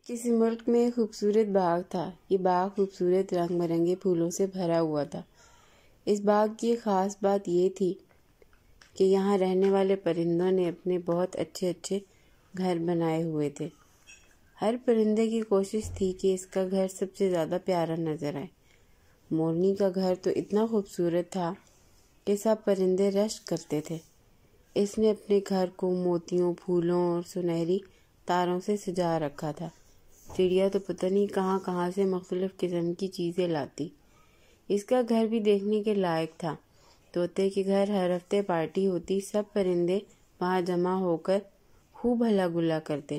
کسی ملک میں ایک خوبصورت باغ تھا۔ یہ باغ خوبصورت رنگ برنگے پھولوں سے بھرا ہوا تھا۔ اس باغ کی ایک خاص بات یہ تھی کہ یہاں رہنے والے پرندوں نے اپنے بہت اچھے اچھے گھر بنائے ہوئے تھے۔ ہر پرندے کی کوشش تھی کہ اس کا گھر سب سے زیادہ پیارا نظر آئے۔ مورنی کا گھر تو اتنا خوبصورت تھا کہ سب پرندے رشک کرتے تھے۔ اس نے اپنے گھر کو موتیوں، پھولوں اور سنہری تاروں سے سجا رکھا تھا۔ چڑیا تو پتہ نہیں کہاں کہاں سے مختلف قسم کی چیزیں لاتی۔ اس کا گھر بھی دیکھنے کے لائق تھا۔ طوطے کے گھر ہر ہفتے پارٹی ہوتی، سب پرندے وہاں جمع ہو کر خوب ہلا گلا کرتے۔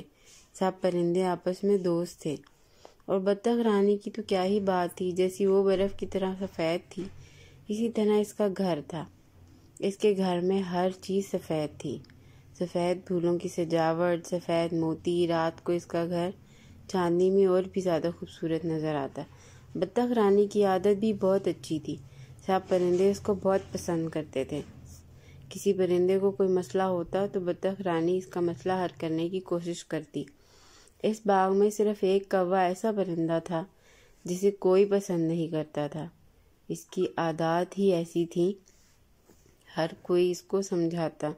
سب پرندے آپس میں دوست تھے۔ اور بطخ رانی کی تو کیا ہی بات تھی، جیسی وہ برف کی طرح سفید تھی اسی طرح اس کا گھر تھا۔ اس کے گھر میں ہر چیز سفید تھی، سفید پھولوں کی سجاوٹ، سفید موتی۔ رات کو اس کا گھر چاندنی میں اور بھی زیادہ خوبصورت نظر آتا۔ بطخ رانی کی عادت بھی بہت اچھی تھی، سب پرندے اس کو بہت پسند کرتے تھے۔ کسی پرندے کو کوئی مسئلہ ہوتا تو بطخ رانی اس کا مسئلہ حل کرنے کی کوشش کرتی۔ اس باغ میں صرف ایک کوا ایسا پرندہ تھا جسے کوئی پسند نہیں کرتا تھا۔ اس کی عادات ہی ایسی تھی، ہر کوئی اس کو سمجھاتا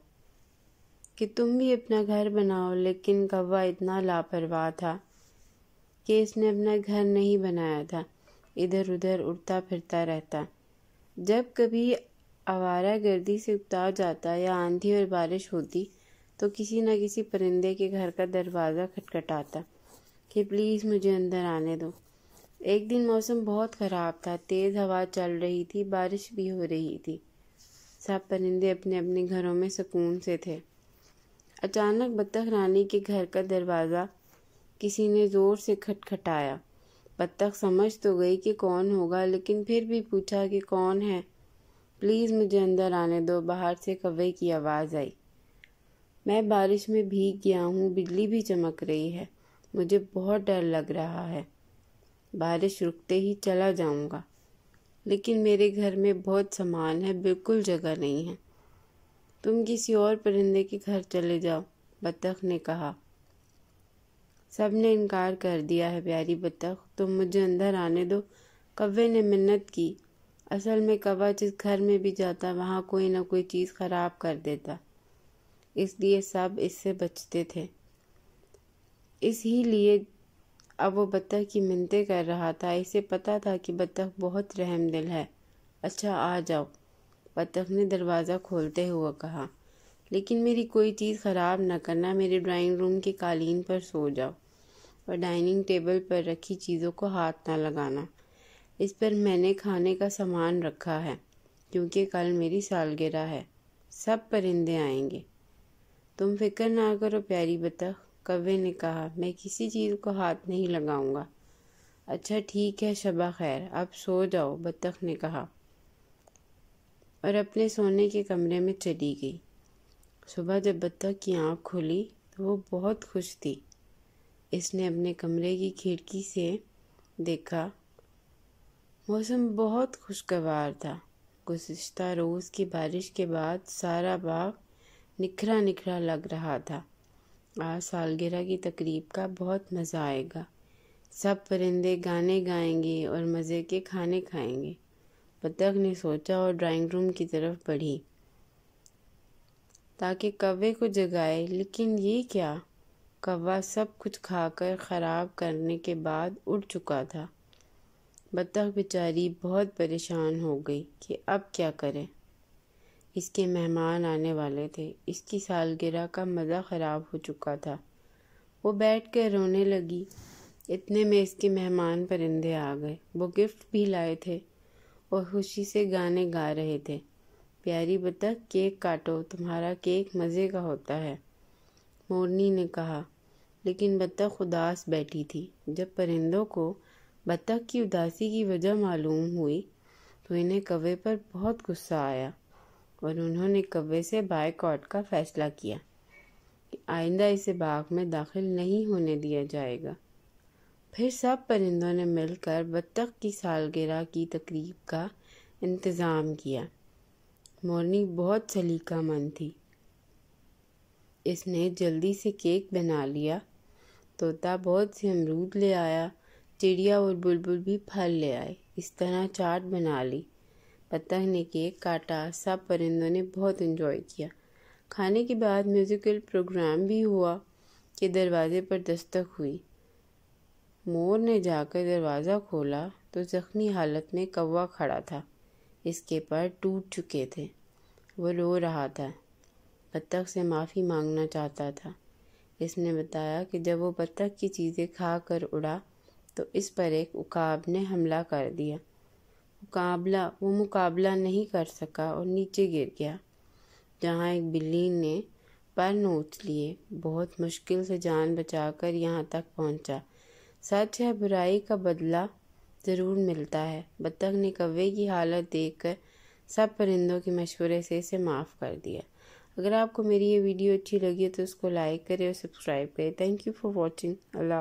کہ تم بھی اپنا گھر بناؤ، لیکن کوا اتنا لاپرواہ تھا کہ اس نے اپنا گھر نہیں بنایا تھا، ادھر ادھر اڑتا پھرتا رہتا۔ جب کبھی آوارہ گردی سے اکتا جاتا یا آندھی اور بارش ہوتی تو کسی نہ کسی پرندے کے گھر کا دروازہ کھٹکھٹاتا کہ پلیز مجھے اندر آنے دو۔ ایک دن موسم بہت خراب تھا، تیز ہوا چل رہی تھی، بارش بھی ہو رہی تھی۔ سب پرندے اپنے اپنے گھروں میں سکون سے تھے۔ اچانک بطخ رانی کے گھر کا دروازہ کسی نے زور سے کھٹکھٹایا۔ بطخ سمجھ تو گئی کہ کون ہوگا، لیکن پھر بھی پوچھا کہ کون ہے؟ پلیز مجھے اندر آنے دو، باہر سے کوے کی آواز آئی۔ میں بارش میں بھیگ گیا ہوں، بجلی بھی چمک رہی ہے، مجھے بہت ڈر لگ رہا ہے۔ بارش رکتے ہی چلا جاؤں گا، لیکن میرے گھر میں بہت سامان ہے، بالکل جگہ نہیں ہے۔ تم کسی اور پرندے کے گھر چلے جاؤ، بطخ نے کہا۔ سب نے انکار کر دیا ہے پیاری بطخ، تم مجھے اندر آنے دو۔ کوے نے منت کی۔ اصل میں کوا جس گھر میں بھی جاتا وہاں کوئی نہ کوئی چیز خراب کر دیتا، اس لیے سب اس سے بچتے تھے۔ اس ہی لیے اب وہ بطخ کی منتیں کر رہا تھا۔ اسے پتا تھا کہ بطخ بہت رحم دل ہے۔ اچھا آ جاؤ، بطخ نے دروازہ کھولتے ہوئے کہا، لیکن میری کوئی چیز خراب نہ کرنا، میرے ڈرائنگ روم کے قالین پر سو جاؤ اور ڈائننگ ٹیبل پر رکھی چیزوں کو ہاتھ نہ لگانا، اس پر میں نے کھانے کا سامان رکھا ہے کیونکہ کل میری سالگرہ ہے، سب پرندے آئیں گے۔ تم فکر نہ کرو پیاری بطخ، کوے نے کہا، میں کسی چیز کو ہاتھ نہیں لگاؤں گا۔ اچھا ٹھیک ہے، شبہ خیر، اب سو جاؤ، بطخ نے کہا اور اپنے سونے کے کمرے میں چلی گئی۔ صبح جب بطخ کی آنکھ کھلی تو وہ بہت خوش تھی۔ اس نے اپنے کمرے کی کھڑکی سے دیکھا، موسم بہت خوشگوار تھا۔ گزشتہ روز کی بارش کے بعد سارا باغ نکھرا نکھرا لگ رہا تھا۔ آج سالگرہ کی تقریب کا بہت مزہ آئے گا، سب پرندے گانے گائیں گے اور مزے کے کھانے کھائیں گے، بطخ نے سوچا اور ڈرائنگ روم کی طرف بڑھی تاکہ کوے کو جگائے۔ لیکن یہ کیا؟ کوا سب کچھ کھا کر خراب کرنے کے بعد اڑ چکا تھا۔ بطخ بیچاری بہت پریشان ہو گئی کہ اب کیا کرے۔ اس کے مہمان آنے والے تھے، اس کی سالگرہ کا مزہ خراب ہو چکا تھا۔ وہ بیٹھ کر رونے لگی۔ اتنے میں اس کے مہمان پرندے آ گئے، وہ گفٹ بھی لائے تھے اور خوشی سے گانے گا رہے تھے۔ پیاری بطخ کیک کاٹو، تمہارا کیک مزے کا ہوتا ہے، مورنی نے کہا۔ لیکن بطخ اداس بیٹھی تھی۔ جب پرندوں کو بطخ کی اداسی کی وجہ معلوم ہوئی تو انہیں کوے پر بہت غصہ آیا اور انہوں نے کوے سے بائیکاٹ کا فیصلہ کیا کہ آئندہ اسے باغ میں داخل نہیں ہونے دیا جائے گا۔ پھر سب پرندوں نے مل کر بطخ کی سالگرہ کی تقریب کا انتظام کیا۔ مورنی بہت سلیقہ مند تھی، اس نے جلدی سے کیک بنا لیا طوطا بہت سے امرود لے آیا، چڑیا اور بلبل بھی پھل لے آئے۔ اس طرح چاٹ بنا لی۔ بطخ نے کیک کاٹا، سب پرندوں نے بہت انجوائے کیا۔ کھانے کے بعد میوزیکل پروگرام بھی ہوا کہ دروازے پر دستک ہوئی۔ مور نے جا کر دروازہ کھولا تو زخمی حالت میں کوا کھڑا تھا۔ اس کے پر ٹوٹ چکے تھے، وہ رو رہا تھا، بطخ سے معافی مانگنا چاہتا تھا۔ اس نے بتایا کہ جب وہ بطخ کی چیزیں کھا کر اڑا تو اس پر ایک عقاب نے حملہ کر دیا۔ وہ مقابلہ نہیں کر سکا اور نیچے گر گیا، جہاں ایک بلی نے پر نوچ لیے۔ بہت مشکل سے جان بچا کر یہاں تک پہنچا۔ سچ ہے، برائی کا بدلہ ضرور ملتا ہے۔ بطخ نے کوے کی حالت دیکھ کر سب پرندوں کے مشورے سے اسے معاف کر دیا۔ اگر آپ کو میری یہ ویڈیو اچھی لگی تو اس کو لائک کریں اور سبسکرائب کریں۔ Thank you for watching. Allah